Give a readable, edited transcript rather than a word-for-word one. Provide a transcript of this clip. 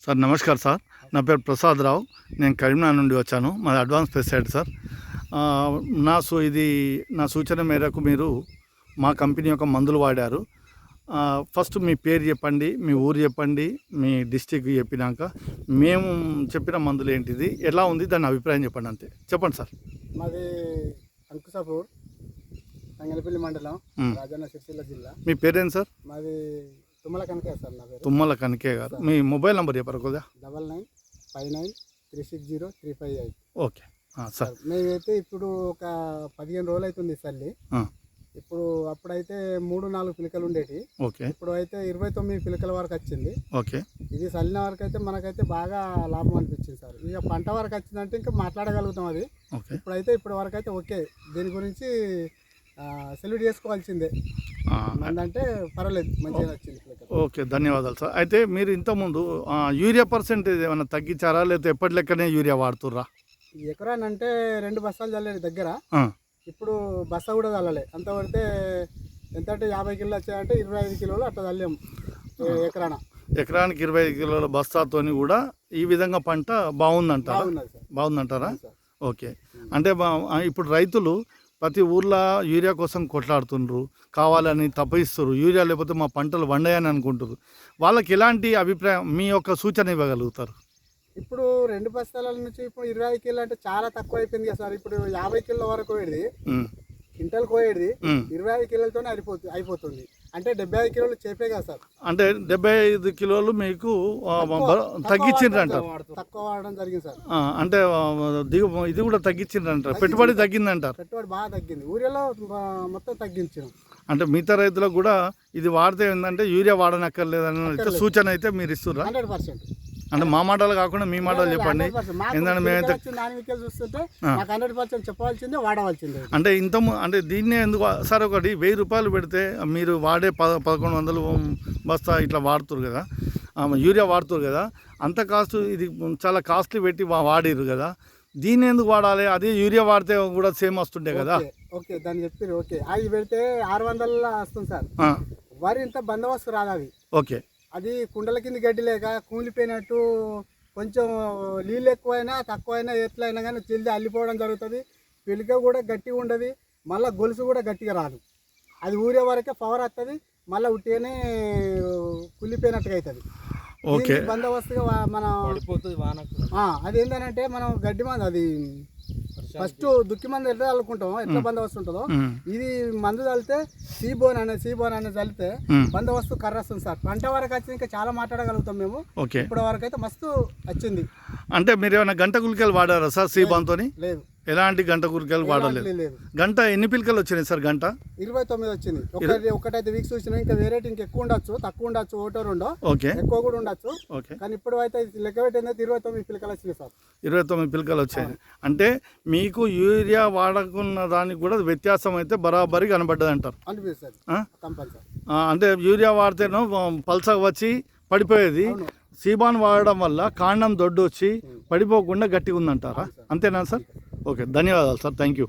Sir నమస్కారం sir, నా పేరు ప్రసాద్ రావు. నేను కరీంనగర్ నుండి వచ్చాను. మాది అడ్వాన్స్ పెస్టిసైడ్ సార్. నా సూచన మేరకు మీరు మా కంపెనీ యొక్క మందులు వాడారు. ఫస్ట్ మీ పేరు చెప్పండి, మీ ఊరు చెప్పండి, మీ డిస్టిక్ చెప్పినాక మేము చెప్పిన మందులు ఏంటిది, ఎలా ఉంది, దాని అభిప్రాయం చెప్పండి. అంతే చెప్పండి సార్. మాది అంకుసాపూర్, తంగలపల్లి మండలం, రాజన్న సిరిసిల్ల జిల్లా. మీ పేరేంటి సార్? మాది తుమ్మల కనకే సార్. నా పేరు తుమ్మల కనకే గారు. మీ మొబైల్ నెంబర్ చెప్పారు కొద్దిగా. 9959360358. Okay sir. మేమైతే ఇప్పుడు ఒక 15 రోజులు అవుతుంది చల్లి. ఇప్పుడు అప్పుడైతే 3-4 పిలకలు ఉండేవి. ఓకే. ఇప్పుడు అయితే 29 పిలకల వరకు వచ్చింది. ఓకే. ఇది చల్లిన వరకు అయితే మనకైతే బాగా లాభం అనిపించింది సార్. ఇక పంట వరకు వచ్చిందంటే ఇంకా మాట్లాడగలుగుతాం అది. ఇప్పటి వరకు అయితే ఓకే. దీని గురించి సెల్యూట్ చేసుకోవాల్సిందే. అంటే పర్వాలేదు, మంచిగా వచ్చింది. ఓకే, ధన్యవాదాలు సార్. అయితే మీరు ఇంతకుముందు యూరియా పర్సెంటేజ్ ఏమైనా తగ్గించారా, లేకపోతే ఎప్పటి లెక్కనే యూరియా వాడుతుర్రా? ఎకరానంటే 2 బస్తాలు చల్లేది దగ్గర. ఇప్పుడు బస్తా కూడా చల్లలే. అంత పడితే ఎంత అంటే 50 కిలోలు వచ్చాయంటే 25 కిలోలు అట్లా చల్లాము ఎకరానికి 25 కిలోల బస్తాతోని కూడా ఈ విధంగా పంట బాగుందంటారా? ఓకే. అంటే ఇప్పుడు రైతులు ప్రతి ఊర్లో యూరియా కోసం కొట్లాడుతుండ్రు, కావాలని తప్పిస్తారు, యూరియా లేకపోతే మా పంటలు వండాయని అనుకుంటారు. వాళ్ళకి ఎలాంటి అభిప్రాయం, మీ యొక్క సూచన ఇవ్వగలుగుతారు? ఇప్పుడు 2 బస్తాల నుంచి ఇప్పుడు 25 కిలో అంటే చాలా తక్కువ అయిపోయింది కదా సార్. ఇప్పుడు 50 కిలోల వరకు కోయేది, క్వింటల్ కోయేది 25 కిలోలతోనే అయిపోతుంది. అంటే 75 కిలోలు చేపే కదా సార్. అంటే 75 కిలోలు మీకు తగ్గించిండ్రు అంటారు? తక్కువ వాడడం జరిగింది సార్. అంటే ఇది కూడా తగ్గించిండ్రు అంటారు, పెట్టుబడి తగ్గింది అంటారు? పెట్టుబడి బాగా తగ్గింది, ఊరిలో మొత్తం తగ్గించాం. అంటే మిగతా రైతులకు కూడా ఇది వాడితే ఏంటంటే యూరియా వాడనక్కర్లేదని సూచన అయితే మీరు ఇస్తుర్రా? 100%. అంటే మా మాటలు కాకుండా మీ మాటలు చెప్పండి. ఎందుకంటే మేమైతే చూస్తుంటే 100% చెప్పవలసిందే, వాడవలసిందే. అంటే దీన్నే ఎందుకు సార్, ఒకటి 1000 రూపాయలు పెడితే మీరు వాడే 1100 బస్తా ఇట్లా వాడుతురు కదా, యూరియా వాడుతురు కదా, అంత కాస్ట్ ఇది చాలా కాస్ట్లీ పెట్టి వాడిరు కదా, దీన్ని ఎందుకు వాడాలి? అదే యూరియా వాడితే కూడా సేమ్ వస్తుండే కదా. ఓకే, దాన్ని చెప్పారు. ఓకే, అది పెడితే 600 వస్తుంది సార్. వరి ఇంత బందోబస్తు రాదు అది. ఓకే. అది కుండల కింద గడ్డి లేక కూలిపోయినట్టు, కొంచెం నీళ్ళు ఎక్కువైనా తక్కువైనా ఎట్లయినా కానీ జల్దీ అల్లిపోవడం జరుగుతుంది. పిలిక కూడా గట్టిగా ఉండదు, మళ్ళీ గొలుసు కూడా గట్టిగా రాదు. అది ఊరే వరకే పవర్ వస్తుంది, మళ్ళీ ఉట్టిగానే కుళ్ళిపోయినట్టుగా అవుతుంది. ఓకే. బందోబస్తుగా మనం అది ఏంటంటే మనం గడ్డి మందు, అది ఫస్ట్ దుక్కి మందు ఎట్లా చల్లుకుంటాం, ఎట్లా బందోబస్తు ఉంటుందో, ఇది మందు చల్లితే సీబోన్ అనేది చల్లితే బందోబస్తు కర్ర వస్తుంది సార్. పంట వరకు వచ్చింది, ఇంకా చాలా మాట్లాడగలుగుతాం మేము. ఇప్పటి వరకు అయితే మస్తు వచ్చింది. అంటే మీరు ఏమైనా గంట గులికలు వాడారా సార్ సీబాన్తో? లేదు, ఎలాంటి గంట గురికలు వాడలేదు. గంట ఎన్ని పిలకలు వచ్చినాయి సార్? గంట 29 వచ్చింది. ఒకటైతే వీక్స్ వచ్చినా, ఇంకా వేరే ఇంకా ఎక్కువ ఉండొచ్చు, తక్కువ ఉండొచ్చు, 1-2 ఎక్కువ కూడా ఉండొచ్చు. కానీ ఇప్పుడు అయితే లెక్క పెట్టింది 29 పిలకలు వచ్చినాయి సార్. 29 పిలకలు వచ్చాయి. అంటే మీకు యూరియా వాడకున్న దానికి కూడా వ్యత్యాసం అయితే బరాబరి కనబడ్డది అంటారు? అనిపిస్తుంది కంపల్సరీ. అంటే యూరియా వాడితేనో పల్సగా వచ్చి పడిపోయేది, సీబాన్ వాడడం వల్ల కాండం దొడ్డు వచ్చి పడిపోకుండా గట్టిగా ఉందంటారా? అంతేనా సార్? ఓకే, ధన్యవాదాలు సార్. Thank you.